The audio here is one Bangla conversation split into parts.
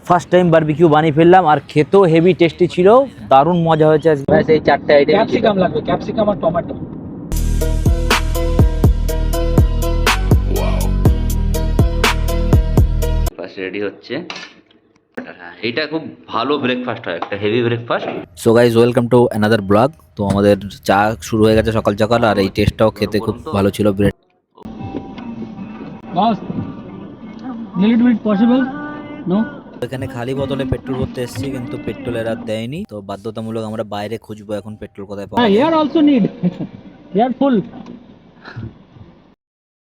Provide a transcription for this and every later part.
ফার্স্ট টাইম বারবিকিউ বানিয়ে ফেললাম আর খেতেও হেভি টেস্টি ছিল, দারুণ মজা হয়েছে আজকে। এই চারটে আইটেম ক্যাপসিকাম লাগবে, ক্যাপসিকাম আর টমেটো। রেডি হচ্ছে। এইটা খুব ভালো ব্রেকফাস্ট হয়, একটা heavy breakfast. So guys welcome to another blog. তো আমাদের চা শুরু হয়ে গেছে সকাল সকাল, আর এই টেস্টটাও খেতে খুব ভালো ছিল। Bread possible no. এখানে খালি বোতলে পেট্রোল ভরতে এসেছি, কিন্তু পেট্রোল এরা দেয়নি, তো বাধ্যতামূলক আমরা বাইরে খুঁজবো এখন পেট্রোল কোথায় পাওয়া যায়। হিয়ার অলসো নিড, হিয়ার ফুল।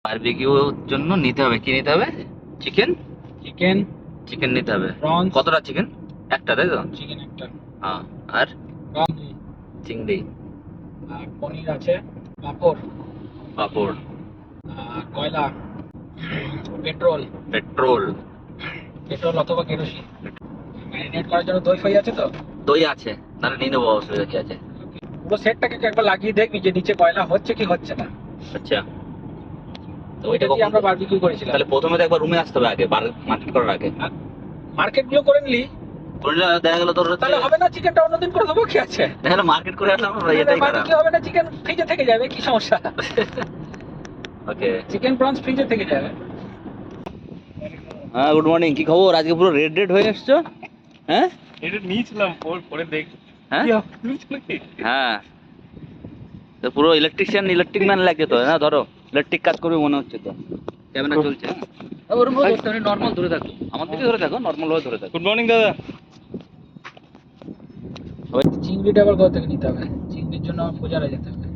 বারবিকিউর জন্য নিতে হবে, কি নিতে হবে? চিকেন চিকেন চিকেন নিতে হবে। প্রনস। কতটা চিকেন? একটা, তাই তো? চিকেন একটা। হ্যাঁ, আর প্রন চিংড়ি, আর পনির আছে, পাপড়, পাপড়, আর কয়লা, পেট্রোল, পেট্রোল পেট্রোল অথবা কেরোসিন। ম্যারিনেট করার জন্য দই ফই আছে তো? দই আছে, তাহলে নিয়ে নেবো, অসুবিধা কি আছে? পুরো সেটটাকে একবার লাগিয়ে দেখবি যে নিচে কয়লা হচ্ছে কি হচ্ছে না। আচ্ছা, তো ওইটা দিয়ে আমরা বারবিকিউ করেছিলাম। তাহলে প্রথমে তো একবার রুমে আসতে হবে আগে, মার্কেট করার আগে। মার্কেট গুলো করে নিলি দেখা গেল তোর তাহলে হবে না, চিকেনটা অন্যদিন করে দেবো, কি আছে? দেখা গেল মার্কেট করে আসলাম, এটাই খারাপ। কি হবে না, চিকেন ফ্রিজে থেকে যাবে, কি সমস্যা? ওকে, চিকেন প্রনস ফ্রিজে থেকে যাবে। হ্যাঁ, গুড মর্নিং। কি খবর? আজকে পুরো রেড রেড হয়ে এসছো। হ্যাঁ, এটা নিয়েছিলাম, পরে দেখ। হ্যাঁ হ্যাঁ, তো পুরো ইলেকট্রিক ম্যান লাগছে তো, না ধরো ইলেকট্রিক কাজ করবে মনে হচ্ছে তো। ক্যামেরা চলছে, ওরকম ভাবে ধরতে হবে, নর্মাল ধরে থাকো, আমার দিকে ধরে থাকো, নর্মাল ভাবে ধরে থাকো। গুড মর্নিং দাদা। চিংড়িটা আবার কোথা থেকে নিতে হবে? চিংড়ির জন্য পূজারে যেতে হবে।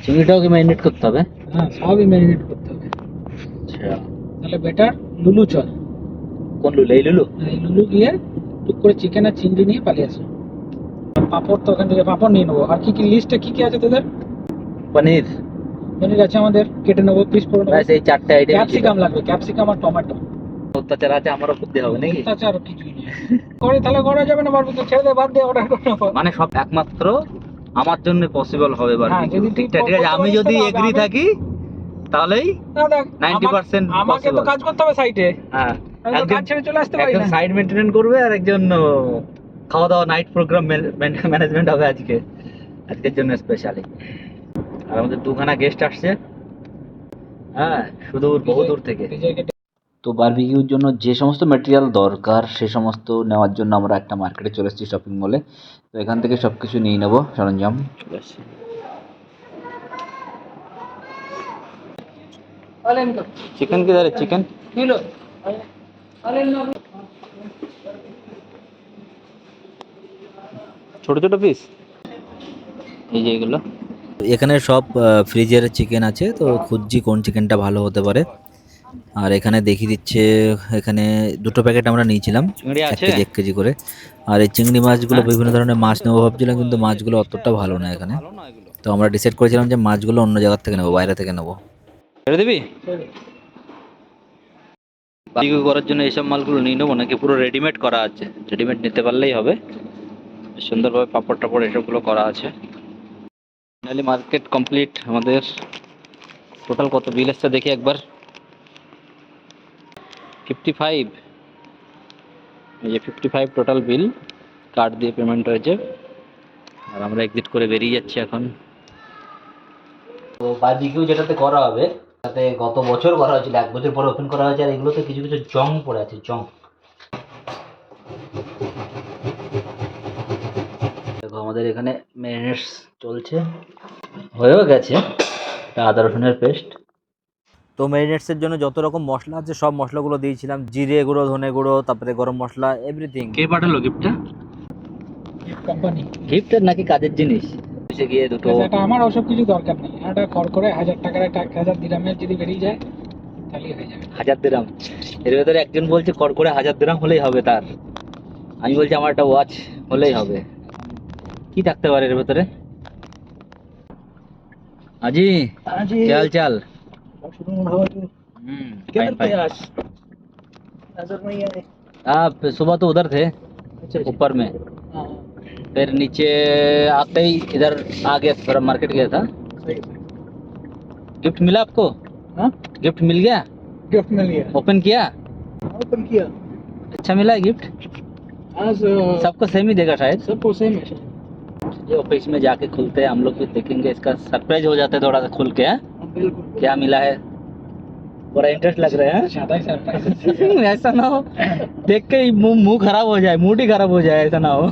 চিংড়িটাও কি ম্যারিনেট করতে হবে? হ্যাঁ, সবই ম্যারিনেট করতে হবে। আচ্ছা, তাহলে বেটার লুলু চল। কোন লুলু? এই লুলু? এই লুলু গিয়ে টুক করে চিকেন আর চিংড়ি নিয়ে পালিয়ে আসো। পাপড় তো ওখান থেকে পাপড় নিয়ে নেবো। আর কি কি লিস্টে কি কি আছে তোদের? পনির, পনির আছে আমাদের, কেটে নেবো, পিস করে নেবো। এই চারটে আইটেম। ক্যাপসিকাম লাগবে, ক্যাপসিকাম আর টমেটো। অত্যাচার আছে, আমারও করতে হবে নাকি? অত্যাচার কিছুই নেই। করে তাহলে করা যাবে না, বারবিকিউ ছেড়ে দে, বাদ দে, অর্ডার করে নেবো। মানে সব একমাত্র আমার জন্য পসিবল হবে হ্যাঁ, বারবিকিউ। যদি তুই ঠিক আছে, আমি বলতে যদি পারিস এগ্রি তাহলে থাকি তাহলেই না, দেখ, 90% আমাকে তো possible। কাজ করতে হবে সাইটে। হ্যাঁ, আমি তো কাজ ছেড়ে চলে আসতে পারি একজন না। সাইড মেইনটেইন করবে, আর একজন খাওয়া দাওয়া নাইট প্রোগ্রাম ম্যানেজমেন্ট হবে আজকের জন্য স্পেশালি। আর আমাদের দুখানা গেস্ট আসছে, হ্যাঁ, সুদূর বহু দূর থেকে। তো বারবিকিউর জন্য যে সমস্ত ম্যাটেরিয়াল দরকার সে সমস্ত নেওয়ার জন্য আমরা একটা মার্কেটে চলে এসেছি, শপিং মলে। তো এখান থেকে সব কিছু নিয়ে নেবো, সরঞ্জাম চলে আসছে। চিকেন কিধার? চিকেন ছোট ছোট পিস, এই যে এগুলো। এখানে সব ফ্রিজের চিকেন আছে, তো খুঁজছি কোন চিকেনটা ভালো হতে পারে। আর এখানে দেখিয়ে দিচ্ছে, এখানে দুটো প্যাকেট আমরা নিয়েছিলাম, 1 কেজি করে। আর এই চিংড়ি মাছগুলো, বিভিন্ন ধরনের মাছ নেবো ভাবছিলাম, কিন্তু মাছগুলো অতটা ভালো না এখানে। তো আমরা ডিসাইড করেছিলাম যে মাছগুলো অন্য জায়গার থেকে নেবো, বাইরে থেকে নেবো। ছেড়ে দিবি? বারবিকিউ করার জন্য এইসব মালগুলো নিয়ে নেবো নাকি পুরো রেডিমেড করা আছে? রেডিমেড নিতে পারলেই হবে, সুন্দরভাবে পাপড় টাপড় এসবগুলো করা আছে। ফাইনালি মার্কেট কমপ্লিট আমাদের। টোটাল কত বিল এসছে দেখি একবার। 55, এই যে 55 টোটাল বিল, কার্ড দিয়ে পেমেন্ট হয়েছে। আর আমরা এক্সিট করে বেরিয়ে যাচ্ছি এখন। তো বারবিকিউ যেটাতে করা হবে, তাতে গত বছর করা হয়েছিল, 1 বছর পরে ওপেন করা হয়েছে। আর এগুলোতে কিছু কিছু জং পড়ে আছে, জং। দেখো আমাদের এখানে ম্যারিনেটস চলছে, হয়েও গেছে। আদা রসুনের পেস্ট। তো ম্যারিনেটসের জন্য যত রকম মশলা আছে সব মশলাগুলো দিয়েছিলাম, জিরে গুঁড়ো, ধনে গুঁড়ো, তারপরে গরম মশলা, এভরিথিং। কে পাঠালো গিফটটা? কোম্পানি গিফটের নাকি কাজের জিনিস? এসে গিয়ে দুটো। এটা আমার ওসব কিছু দরকার নেই। এটা খর করে 1000 টাকার একটা 1000 দিরহামের যদি বেরিয়ে যায় তাহলেই হয়ে যাবে। 1000 দিরহাম? এর ভেতরে একজন বলছে কর করে 1000 দিরহাম হলেই হবে তার। আমি বলছি আমার একটা ওয়াচ হলেই হবে। কি থাকতে পারে এর ভেতরে? আজি কি हाल चाल? Fine fine. आप सुबह तो उधर थे ऊपर में, फिर नीचे आते ही इधर आ गया, थोड़ा मार्केट गया था। गिफ्ट मिला आपको? हाँ, गिफ्ट मिल गया? गिफ्ट मिल गया। ओपन किया? ओपन किया। अच्छा मिला है गिफ्ट? आज सबको सेम ही देगा शायद। सबको सेम है ये ऑफिस में जाके खुलते हैं हम लोग, भी देखेंगे इसका, सरप्राइज हो जाते हैं थोड़ा सा खुल के। हैं बिल्कुल क्या मिला है, बड़ा इंटरेस्ट लग रहा है। ज्यादा ही सरप्राइज ऐसा ना हो देख के ही मुंह खराब हो जाए, मूड ही खराब हो जाए, ऐसा ना हो।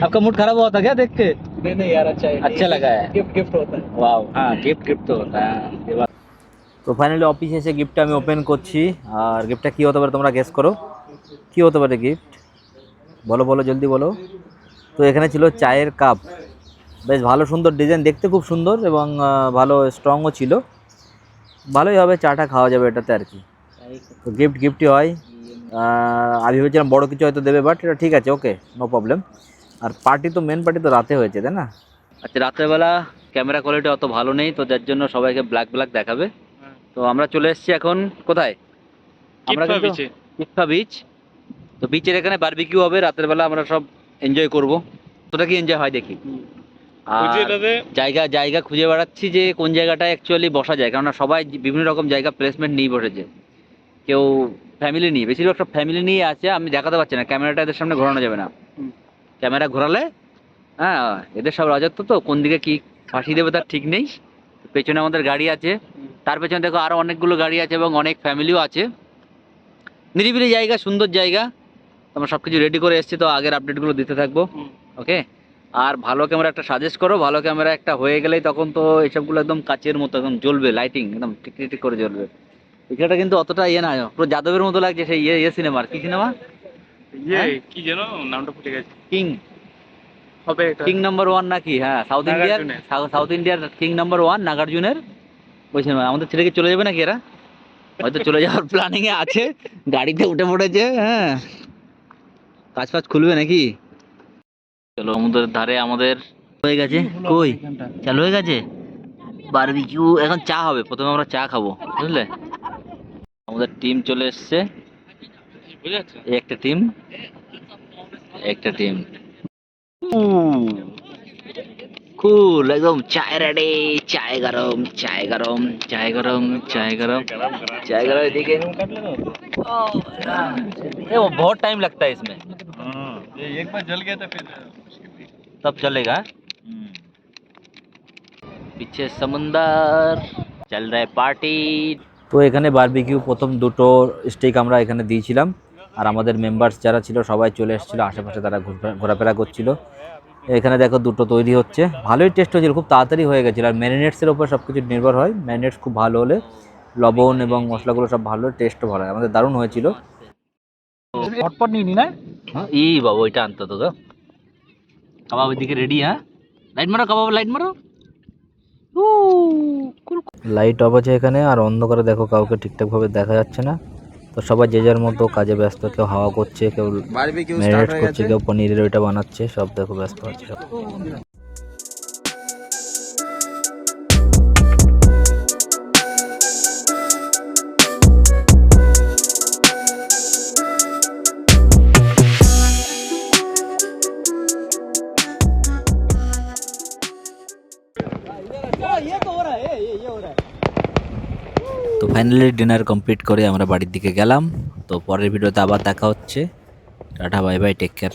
आपका मूड खराब हुआ था क्या देख के? नहीं यार, अच्छा है, अच्छा लगा है। गिफ्ट गिफ्ट होता है। वाও, হ্যাঁ গিফট গিফট তো হতা है। তো ফাইনালি অফিসে এসে গিফটটা আমি ওপেন করছি, আর গিফটটা কি হতে পারে তোমরা গেস করো, কি হতে পারে গিফট, বলো বলো জলদি বলো। তো এখানে ছিল চায়ের কাপ, বেশ ভালো সুন্দর ডিজাইন, দেখতে খুব সুন্দর এবং ভালো স্ট্রংও ছিল, ভালোই হবে, চাটা খাওয়া যাবে এটাতে আর কি। তো গিফটই হয়। আমি ভেবেছিলাম বড় কিছু হয়তো দেবে, বাট এটা ঠিক আছে, ওকে, নো প্রবলেম। আর পার্টি তো মেন পার্টি তো রাতে হয়েছে, তাই না? আচ্ছা, রাতেরবেলা ক্যামেরা কোয়ালিটি অত ভালো নেই, তো যার জন্য সবাইকে ব্ল্যাক ব্ল্যাক দেখাবে। তো আমরা চলে এসেছি এখন কোথায়, আমরা কিন্তু কিফা বিচ। তো বিচের এখানে বারবিকিউ হবে, রাতের বেলা আমরা সব এনজয় করব। তোটা কি এনজয় হয় দেখি। আর জায়গা খুঁজে বেড়াচ্ছি যে কোন জায়গাটা অ্যাকচুয়ালি বসা যায়, কারণ সবাই বিভিন্ন রকম জায়গা প্লেসমেন্ট নিয়ে বসেছে, কেউ ফ্যামিলি নিয়ে, বেশিরভাগ সব ফ্যামিলি নিয়ে আছে। আমি দেখাতে পারছি না, ক্যামেরাটা এদের সামনে ঘোরানো যাবে না, ক্যামেরা ঘোরালে হ্যাঁ এদের সব রাজত্ব, তো কোন দিকে কি ফাঁসি দেবে তার ঠিক নেই। পেছনে আমাদের গাড়ি আছে, তার পেছনে দেখো আরো অনেকগুলো গাড়ি আছে এবং অনেক ফ্যামিলিও আছে। নিরিবিলি জায়গা, সুন্দর জায়গা। আমরা সব কিছু রেডি করে এসেছি, তো আগের আপডেটগুলো দিতে থাকবো। ওকে, আর ভালো ক্যামেরা একটা সাজেস্ট করো, ভালো ক্যামেরা একটা হয়ে গেলেই তখন তো এসবগুলো একদম কাচের মতো একদম জ্বলবে, লাইটিং একদম টিক করে জ্বলবে। এখানটা কিন্তু অতটা ইয়ে না, পুরো যাদবের মতো লাগছে, সেই ইয়ে সিনেমার, কি সিনেমা কি যেন নামটা ভুলে গেছি, কিং হবে কিং নাম্বার 1 নাকি? হ্যাঁ, সাউথ ইন্ডিয়ার কিং নাম্বার 1 নাগার্জুনের ওই সিনেমা। আমাদের ছেলেকে চলে যাবে নাকি এরা, হয়তো চলে যাওয়ার প্ল্যানিং এ আছে, গাড়িতে উঠে পড়েছে। হ্যাঁ, কাজ ফাজ খুলবে নাকি? চলো, সমুদ্রের ধারে আমাদের হয়ে গেছে, কই চালু হয়ে গেছে বারবিকিউ। এখন চা হবে, প্রথমে আমরা চা খাবো, বুঝলে। আমাদের টিম চলে এসছে, একটা টিম কুল একদম, চায় রেডি, চায় গরম এদিকে। वो बहुत टाइम लगता है इसमें, ये एक बार जल गया था फिर तब चलेगा। पीछे समुंदर, चल रहा है पार्टी। তো এখানে বারবিকিউ প্রথম দুটো স্টেক আমরা এখানে দিয়েছিলাম, আর আমাদের মেম্বার্স যারা ছিল সবাই চলে এসেছিল আশেপাশে, তারা ঘোরাফেরা করছিল। এখানে দেখো দুটো তৈরি হচ্ছে, ভালোই টেস্ট হয়েছিল, খুব তাড়াতাড়ি হয়ে গেছিলো। আর ম্যারিনেটসের উপর সব কিছু নির্ভর হয়, ম্যারিনেটস খুব ভালো হলে, লবণ এবং মশলাগুলো সব ভালো, টেস্টও ভালো হয়, আমাদের দারুণ হয়েছিল। হটপট নিয়ে নি না, হ্যাঁ এই বাবা ওইটা আনতো তো, কাবাব এদিকে রেডি। হ্যাঁ, লাইট মারো কাবাব, লাইট মারো। লাইট অফ আছে এখানে, আর অন্ধকারে দেখো কাউকে ঠিকঠাকভাবে দেখা যাচ্ছে না। তো সবাই যে যার মতো কাজে ব্যস্ত, কেউ হাওয়া করছে, কেউ ম্যারিনেট করছে, কেউ পনিরের ওইটা বানাচ্ছে, সব দেখো ব্যস্ত আছে সব। তো ফাইনালি ডিনার কমপ্লিট করে আমরা বাড়ির দিকে গেলাম। তো পরের ভিডিওতে আবার দেখা হচ্ছে, tata bye bye, take care.